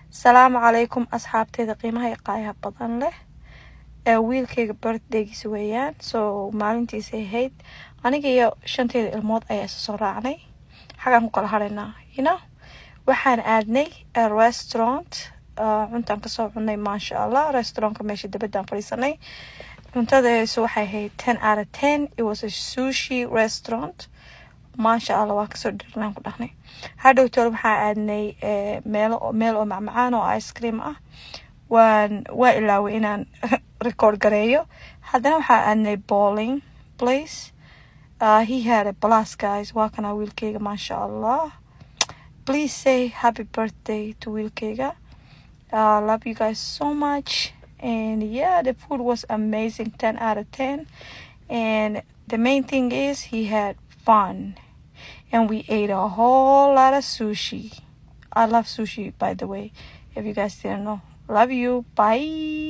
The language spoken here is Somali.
salaamu calaykum asxaabteeda qiimaha iyo qaayaha badan leh wiilkayga birthdaygiisa weeyaan so maalintiisay ahayd aniga iyo 5 ilmood ayaa isa soo raacnay xagaan ku kala haraynaa waxaan aadnay restaurant cuntaan kasoo cunay maasha allah restaurantka meesha dabadaan fadhiisanay cuntadaysu waxay ahayd 10 out of 10. It was a sushi restaurant. maasha allah waa kasoo dhirnaan ku dhahnay hadhowtool waxaa aadnay meel oo macmacaan oo ice cream ah waa ilaaway inaan record gareeyo haddana waxaa aadnay bowling place. He had a blast, guys. waa kana wiilkayga maasha allah. Please say happy birthday to wiilkayga. Love you guys so much. And yeah, the food was amazing, 10 out of 10. And the main thing is he had fun. And we ate a whole lot of sushi. I love sushi, by the way, if you guys didn't know. Love you. Bye.